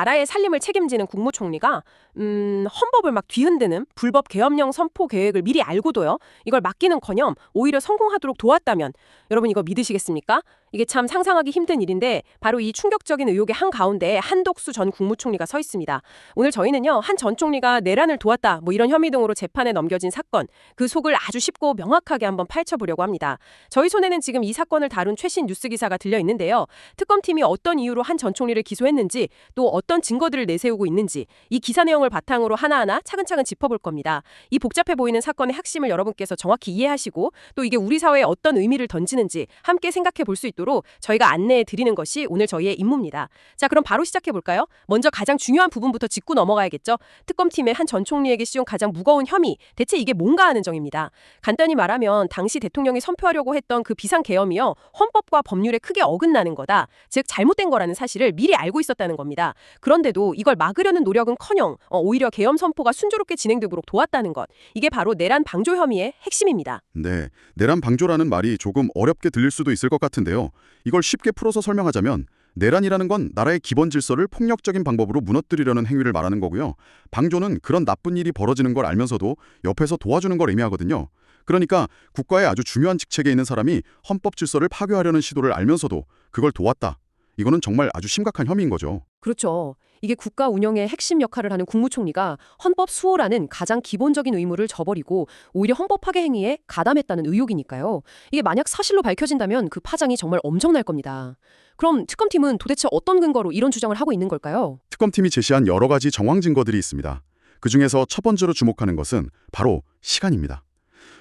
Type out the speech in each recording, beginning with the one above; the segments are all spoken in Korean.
나라의 살림을 책임지는 국무총리가 헌법을 막 뒤흔드는 불법 계엄령 선포 계획을 미리 알고도요. 이걸 막기는커녕 오히려 성공하도록 도왔다면 여러분 이거 믿으시겠습니까? 이게 참 상상하기 힘든 일인데 바로 이 충격적인 의혹의 한가운데 한덕수 전 국무총리가 서 있습니다. 오늘 저희는요. 한 전 총리가 내란을 도왔다 뭐 이런 혐의 등으로 재판에 넘겨진 사건 그 속을 아주 쉽고 명확하게 한번 파헤쳐보려고 합니다. 저희 손에는 지금 이 사건을 다룬 최신 뉴스 기사가 들려 있는데요. 특검팀이 어떤 이유로 한 전 총리를 기소했는지 또 어떤 증거들을 내세우고 있는지 이 기사 내용을 바탕으로 하나하나 차근차근 짚어볼 겁니다. 이 복잡해 보이는 사건의 핵심을 여러분께서 정확히 이해하시고 또 이게 우리 사회에 어떤 의미를 던지는지 함께 생각해 볼 수 있도록 저희가 안내해 드리는 것이 오늘 저희의 임무입니다. 자, 그럼 바로 시작해 볼까요? 먼저 가장 중요한 부분부터 짚고 넘어가야겠죠. 특검팀의 한 전 총리에게 씌운 가장 무거운 혐의, 대체 이게 뭔가 하는 점입니다. 간단히 말하면 당시 대통령이 선포하려고 했던 그 비상계엄이요. 헌법과 법률에 크게 어긋나는 거다. 즉 잘못된 거라는 사실을 미리 알고 있었다는 겁니다. 그런데도 이걸 막으려는 노력은커녕 오히려 계엄 선포가 순조롭게 진행되도록 도왔다는 것. 이게 바로 내란 방조 혐의의 핵심입니다. 네, 내란 방조라는 말이 조금 어렵게 들릴 수도 있을 것 같은데요. 이걸 쉽게 풀어서 설명하자면 내란이라는 건 나라의 기본 질서를 폭력적인 방법으로 무너뜨리려는 행위를 말하는 거고요. 방조는 그런 나쁜 일이 벌어지는 걸 알면서도 옆에서 도와주는 걸 의미하거든요. 그러니까 국가의 아주 중요한 직책에 있는 사람이 헌법 질서를 파괴하려는 시도를 알면서도 그걸 도왔다. 이거는 정말 아주 심각한 혐의인 거죠. 그렇죠. 이게 국가 운영의 핵심 역할을 하는 국무총리가 헌법 수호라는 가장 기본적인 의무를 저버리고 오히려 헌법 파괴 행위에 가담했다는 의혹이니까요. 이게 만약 사실로 밝혀진다면 그 파장이 정말 엄청날 겁니다. 그럼 특검팀은 도대체 어떤 근거로 이런 주장을 하고 있는 걸까요? 특검팀이 제시한 여러 가지 정황 증거들이 있습니다. 그중에서 첫 번째로 주목하는 것은 바로 시간입니다.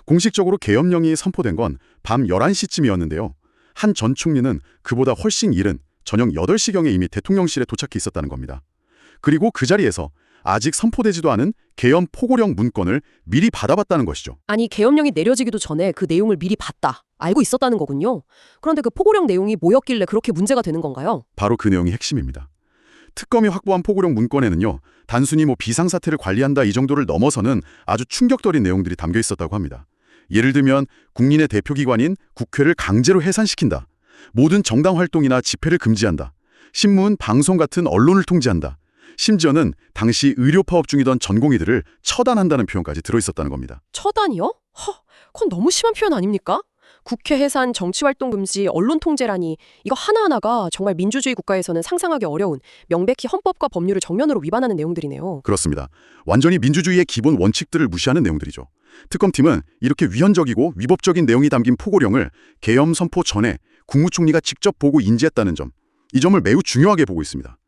공식적으로 계엄령이 선포된 건 밤 11시쯤이었는데요. 한 전 총리는 그보다 훨씬 이른 저녁 8시경에 이미 대통령실에 도착해 있었다는 겁니다. 그리고 그 자리에서 아직 선포되지도 않은 계엄 포고령 문건을 미리 받아봤다는 것이죠. 아니, 계엄령이 내려지기도 전에 그 내용을 미리 봤다. 알고 있었다는 거군요. 그런데 그 포고령 내용이 뭐였길래 그렇게 문제가 되는 건가요? 바로 그 내용이 핵심입니다. 특검이 확보한 포고령 문건에는요. 단순히 비상사태를 관리한다 이 정도를 넘어서는 아주 충격적인 내용들이 담겨 있었다고 합니다. 예를 들면 국민의 대표기관인 국회를 강제로 해산시킨다. 모든 정당 활동이나 집회를 금지한다. 신문, 방송 같은 언론을 통제한다. 심지어는 당시 의료 파업 중이던 전공의들을 처단한다는 표현까지 들어있었다는 겁니다. 처단이요? 그건 너무 심한 표현 아닙니까? 국회 해산, 정치활동 금지, 언론 통제라니 이거 하나하나가 정말 민주주의 국가에서는 상상하기 어려운 명백히 헌법과 법률을 정면으로 위반하는 내용들이네요. 그렇습니다. 완전히 민주주의의 기본 원칙들을 무시하는 내용들이죠. 특검팀은 이렇게 위헌적이고 위법적인 내용이 담긴 포고령을 계엄 선포 전에 국무총리가 직접 보고 인지했다는 점, 이 점을 매우 중요하게 보고 있습니다.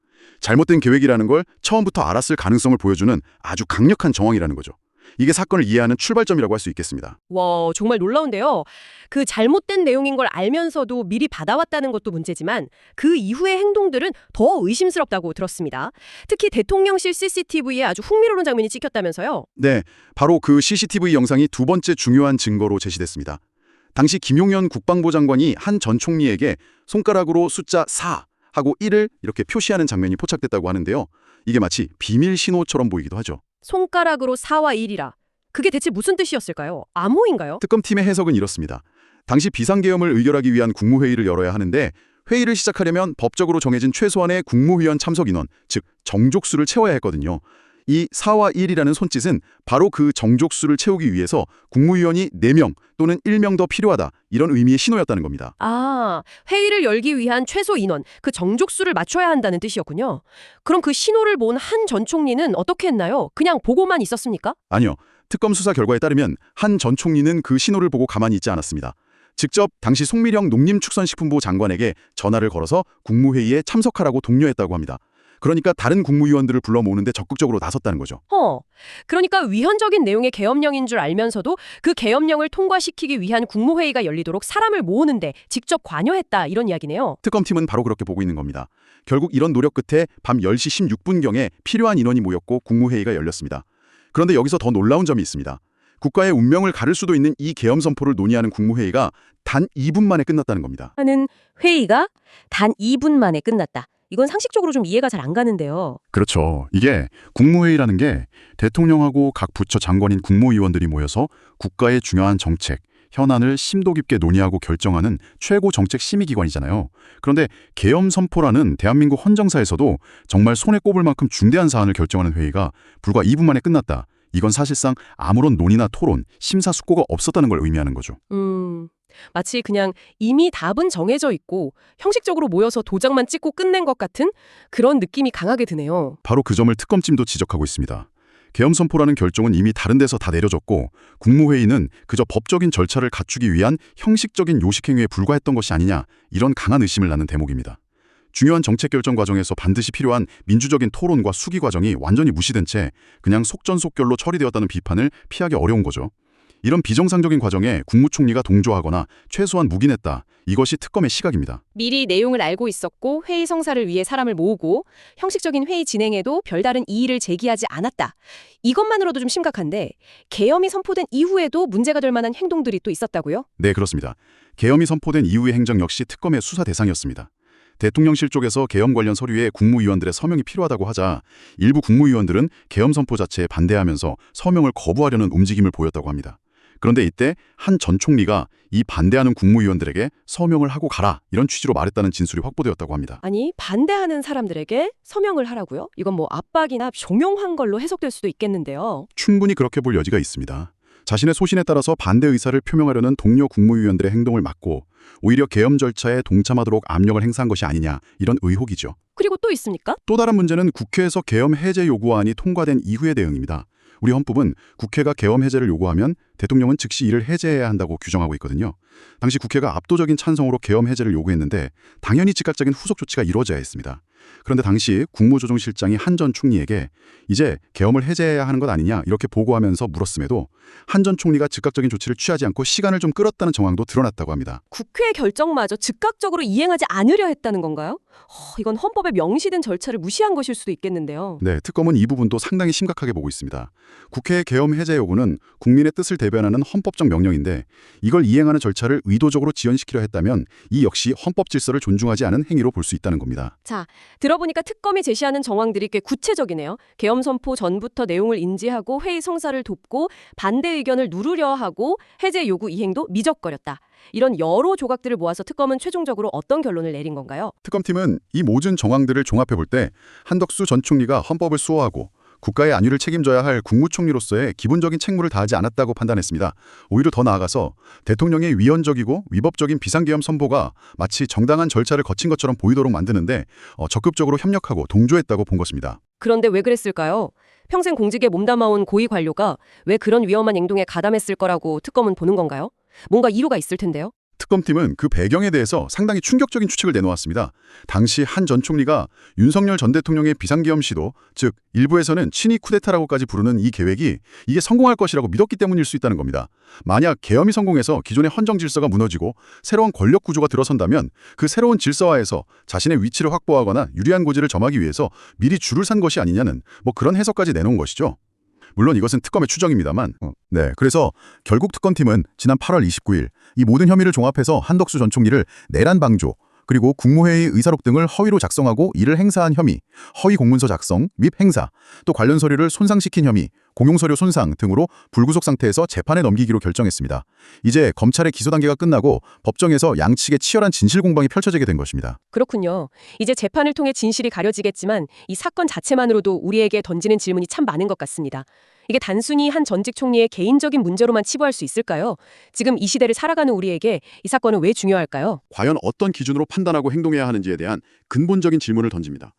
잘못된 계획이라는 걸 처음부터 알았을 가능성을 보여주는 아주 강력한 정황이라는 거죠. 이게 사건을 이해하는 출발점이라고 할 수 있겠습니다. 와, 정말 놀라운데요. 그 잘못된 내용인 걸 알면서도 미리 받아왔다는 것도 문제지만 그 이후의 행동들은 더 의심스럽다고 들었습니다. 특히 대통령실 CCTV에 아주 흥미로운 장면이 찍혔다면서요. 네, 바로 그 CCTV 영상이 두 번째 중요한 증거로 제시됐습니다. 당시 김용현 국방부 장관이 한 전 총리에게 손가락으로 숫자 4 하고 1을 이렇게 표시하는 장면이 포착됐다고 하는데요. 이게 마치 비밀 신호처럼 보이기도 하죠. 손가락으로 4와 1이라. 그게 대체 무슨 뜻이었을까요? 암호인가요? 특검팀의 해석은 이렇습니다. 당시 비상계엄을 의결하기 위한 국무회의를 열어야 하는데 회의를 시작하려면 법적으로 정해진 최소한의 국무위원 참석 인원, 즉 정족수를 채워야 했거든요. 이 4와 1이라는 손짓은 바로 그 정족수를 채우기 위해서 국무위원이 4명 또는 1명 더 필요하다, 이런 의미의 신호였다는 겁니다. 아, 회의를 열기 위한 최소 인원, 그 정족수를 맞춰야 한다는 뜻이었군요. 그럼 그 신호를 본 한 전 총리는 어떻게 했나요? 그냥 보고만 있었습니까? 아니요. 특검 수사 결과에 따르면 한 전 총리는 그 신호를 보고 가만히 있지 않았습니다. 직접 당시 송미령 농림축산식품부 장관에게 전화를 걸어서 국무회의에 참석하라고 독려했다고 합니다. 그러니까 다른 국무위원들을 불러 모으는데 적극적으로 나섰다는 거죠. 그러니까 위헌적인 내용의 계엄령인 줄 알면서도 그 계엄령을 통과시키기 위한 국무회의가 열리도록 사람을 모으는데 직접 관여했다, 이런 이야기네요. 특검팀은 바로 그렇게 보고 있는 겁니다. 결국 이런 노력 끝에 밤 10시 16분경에 필요한 인원이 모였고 국무회의가 열렸습니다. 그런데 여기서 더 놀라운 점이 있습니다. 국가의 운명을 가를 수도 있는 이 계엄 선포를 논의하는 국무회의가 단 2분 만에 끝났다는 겁니다. 하는 회의가 단 2분 만에 끝났다. 이건 상식적으로 좀 이해가 잘 안 가는데요. 그렇죠. 이게 국무회의라는 게 대통령하고 각 부처 장관인 국무위원들이 모여서 국가의 중요한 정책, 현안을 심도 깊게 논의하고 결정하는 최고 정책 심의기관이잖아요. 그런데 계엄 선포라는 대한민국 헌정사에서도 정말 손에 꼽을 만큼 중대한 사안을 결정하는 회의가 불과 2분 만에 끝났다. 이건 사실상 아무런 논의나 토론, 심사숙고가 없었다는 걸 의미하는 거죠. 마치 그냥 이미 답은 정해져 있고 형식적으로 모여서 도장만 찍고 끝낸 것 같은 그런 느낌이 강하게 드네요. 바로 그 점을 특검팀도 지적하고 있습니다. 계엄 선포라는 결정은 이미 다른 데서 다 내려졌고 국무회의는 그저 법적인 절차를 갖추기 위한 형식적인 요식행위에 불과했던 것이 아니냐, 이런 강한 의심을 낳는 대목입니다. 중요한 정책 결정 과정에서 반드시 필요한 민주적인 토론과 수기 과정이 완전히 무시된 채 그냥 속전속결로 처리되었다는 비판을 피하기 어려운 거죠. 이런 비정상적인 과정에 국무총리가 동조하거나 최소한 묵인했다. 이것이 특검의 시각입니다. 미리 내용을 알고 있었고 회의 성사를 위해 사람을 모으고 형식적인 회의 진행에도 별다른 이의를 제기하지 않았다. 이것만으로도 좀 심각한데 계엄이 선포된 이후에도 문제가 될 만한 행동들이 또 있었다고요? 네, 그렇습니다. 계엄이 선포된 이후의 행정 역시 특검의 수사 대상이었습니다. 대통령실 쪽에서 계엄 관련 서류에 국무위원들의 서명이 필요하다고 하자 일부 국무위원들은 계엄 선포 자체에 반대하면서 서명을 거부하려는 움직임을 보였다고 합니다. 그런데 이때 한 전 총리가 이 반대하는 국무위원들에게 서명을 하고 가라, 이런 취지로 말했다는 진술이 확보되었다고 합니다. 아니, 반대하는 사람들에게 서명을 하라고요? 이건 뭐 압박이나 종용한 걸로 해석될 수도 있겠는데요. 충분히 그렇게 볼 여지가 있습니다. 자신의 소신에 따라서 반대 의사를 표명하려는 동료 국무위원들의 행동을 막고 오히려 계엄 절차에 동참하도록 압력을 행사한 것이 아니냐, 이런 의혹이죠. 그리고 또 있습니까? 또 다른 문제는 국회에서 계엄 해제 요구안이 통과된 이후의 대응입니다. 우리 헌법은 국회가 계엄 해제를 요구하면 대통령은 즉시 이를 해제해야 한다고 규정하고 있거든요. 당시 국회가 압도적인 찬성으로 계엄 해제를 요구했는데 당연히 즉각적인 후속 조치가 이루어져야 했습니다. 그런데 당시 국무조정실장이 한 전 총리에게 이제 계엄을 해제해야 하는 것 아니냐, 이렇게 보고하면서 물었음에도 한 전 총리가 즉각적인 조치를 취하지 않고 시간을 좀 끌었다는 정황도 드러났다고 합니다. 국회 결정마저 즉각적으로 이행하지 않으려 했다는 건가요? 이건 헌법에 명시된 절차를 무시한 것일 수도 있겠는데요. 네, 특검은 이 부분도 상당히 심각하게 보고 있습니다. 국회의 계엄 해제 요구는 국민의 뜻을 대변하는 헌법적 명령인데 이걸 이행하는 절차를 의도적으로 지연시키려 했다면 이 역시 헌법 질서를 존중하지 않은 행위로 볼 수 있다는 겁니다. 자, 들어보니까 특검이 제시하는 정황들이 꽤 구체적이네요. 계엄 선포 전부터 내용을 인지하고 회의 성사를 돕고 반대 의견을 누르려 하고 해제 요구 이행도 미적거렸다. 이런 여러 조각들을 모아서 특검은 최종적으로 어떤 결론을 내린 건가요? 특검팀은 이 모든 정황들을 종합해 볼 때 한덕수 전 총리가 헌법을 수호하고 국가의 안위를 책임져야 할 국무총리로서의 기본적인 책무를 다하지 않았다고 판단했습니다. 오히려 더 나아가서 대통령의 위헌적이고 위법적인 비상계엄 선포가 마치 정당한 절차를 거친 것처럼 보이도록 만드는데 적극적으로 협력하고 동조했다고 본 것입니다. 그런데 왜 그랬을까요? 평생 공직에 몸담아온 고위 관료가 왜 그런 위험한 행동에 가담했을 거라고 특검은 보는 건가요? 뭔가 이유가 있을 텐데요. 특검팀은 그 배경에 대해서 상당히 충격적인 추측을 내놓았습니다. 당시 한 전 총리가 윤석열 전 대통령의 비상계엄 시도, 즉 일부에서는 친위 쿠데타라고까지 부르는 이 계획이 이게 성공할 것이라고 믿었기 때문일 수 있다는 겁니다. 만약 계엄이 성공해서 기존의 헌정 질서가 무너지고 새로운 권력 구조가 들어선다면 그 새로운 질서화에서 자신의 위치를 확보하거나 유리한 고지를 점하기 위해서 미리 줄을 산 것이 아니냐는 그런 해석까지 내놓은 것이죠. 물론 이것은 특검의 추정입니다만. 그래서 결국 특검팀은 지난 8월 29일 이 모든 혐의를 종합해서 한덕수 전 총리를 내란 방조, 그리고 국무회의 의사록 등을 허위로 작성하고 이를 행사한 혐의, 허위 공문서 작성 및 행사, 또 관련 서류를 손상시킨 혐의, 공용서류 손상 등으로 불구속 상태에서 재판에 넘기기로 결정했습니다. 이제 검찰의 기소 단계가 끝나고 법정에서 양측의 치열한 진실 공방이 펼쳐지게 된 것입니다. 그렇군요. 이제 재판을 통해 진실이 가려지겠지만 이 사건 자체만으로도 우리에게 던지는 질문이 참 많은 것 같습니다. 이게 단순히 한 전직 총리의 개인적인 문제로만 치부할 수 있을까요? 지금 이 시대를 살아가는 우리에게 이 사건은 왜 중요할까요? 과연 어떤 기준으로 판단하고 행동해야 하는지에 대한 근본적인 질문을 던집니다.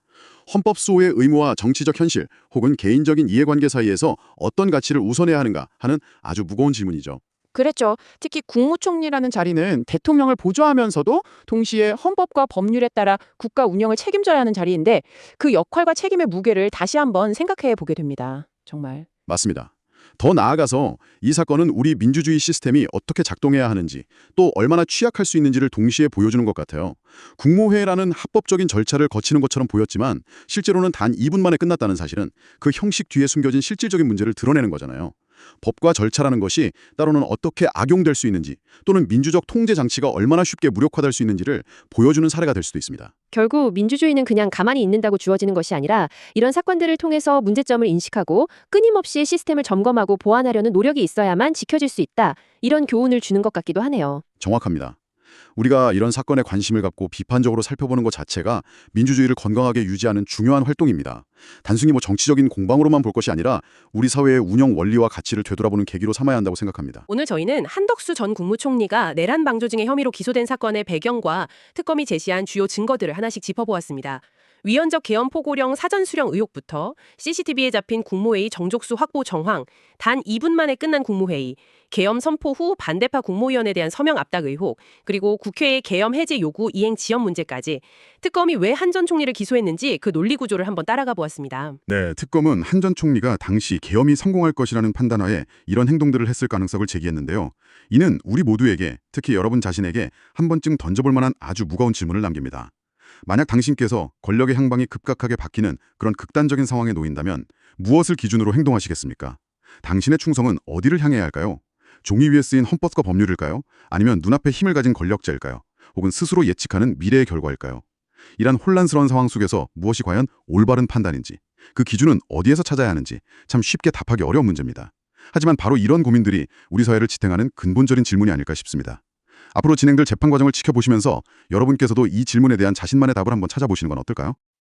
헌법 수호의 의무와 정치적 현실 혹은 개인적인 이해관계 사이에서 어떤 가치를 우선해야 하는가 하는 아주 무거운 질문이죠. 그랬죠. 특히 국무총리라는 자리는 대통령을 보좌하면서도 동시에 헌법과 법률에 따라 국가 운영을 책임져야 하는 자리인데 그 역할과 책임의 무게를 다시 한번 생각해 보게 됩니다. 정말. 맞습니다. 더 나아가서 이 사건은 우리 민주주의 시스템이 어떻게 작동해야 하는지 또 얼마나 취약할 수 있는지를 동시에 보여주는 것 같아요. 국무회라는 합법적인 절차를 거치는 것처럼 보였지만 실제로는 단 2분 만에 끝났다는 사실은 그 형식 뒤에 숨겨진 실질적인 문제를 드러내는 거잖아요. 법과 절차라는 것이 따로는 어떻게 악용될 수 있는지 또는 민주적 통제 장치가 얼마나 쉽게 무력화될 수 있는지를 보여주는 사례가 될 수도 있습니다. 결국 민주주의는 그냥 가만히 있는다고 주어지는 것이 아니라 이런 사건들을 통해서 문제점을 인식하고 끊임없이 시스템을 점검하고 보완하려는 노력이 있어야만 지켜질 수 있다. 이런 교훈을 주는 것 같기도 하네요. 정확합니다. 우리가 이런 사건에 관심을 갖고 비판적으로 살펴보는 것 자체가 민주주의를 건강하게 유지하는 중요한 활동입니다. 단순히 정치적인 공방으로만 볼 것이 아니라 우리 사회의 운영 원리와 가치를 되돌아보는 계기로 삼아야 한다고 생각합니다. 오늘 저희는 한덕수 전 국무총리가 내란 방조증의 혐의로 기소된 사건의 배경과 특검이 제시한 주요 증거들을 하나씩 짚어보았습니다. 위헌적 계엄 포고령 사전 수령 의혹부터 CCTV에 잡힌 국무회의 정족수 확보 정황, 단 2분 만에 끝난 국무회의, 계엄 선포 후 반대파 국무위원에 대한 서명 압박 의혹, 그리고 국회의 계엄 해제 요구 이행 지연 문제까지 특검이 왜 한 전 총리를 기소했는지 그 논리 구조를 한번 따라가 보았습니다. 네, 특검은 한 전 총리가 당시 계엄이 성공할 것이라는 판단하에 이런 행동들을 했을 가능성을 제기했는데요. 이는 우리 모두에게, 특히 여러분 자신에게 한 번쯤 던져볼 만한 아주 무거운 질문을 남깁니다. 만약 당신께서 권력의 향방이 급격하게 바뀌는 그런 극단적인 상황에 놓인다면 무엇을 기준으로 행동하시겠습니까? 당신의 충성은 어디를 향해야 할까요? 종이 위에 쓰인 헌법과 법률일까요? 아니면 눈앞에 힘을 가진 권력자일까요? 혹은 스스로 예측하는 미래의 결과일까요? 이란 혼란스러운 상황 속에서 무엇이 과연 올바른 판단인지, 그 기준은 어디에서 찾아야 하는지 참 쉽게 답하기 어려운 문제입니다. 하지만 바로 이런 고민들이 우리 사회를 지탱하는 근본적인 질문이 아닐까 싶습니다. 앞으로 진행될 재판 과정을 지켜보시면서 여러분께서도 이 질문에 대한 자신만의 답을 한번 찾아보시는 건 어떨까요?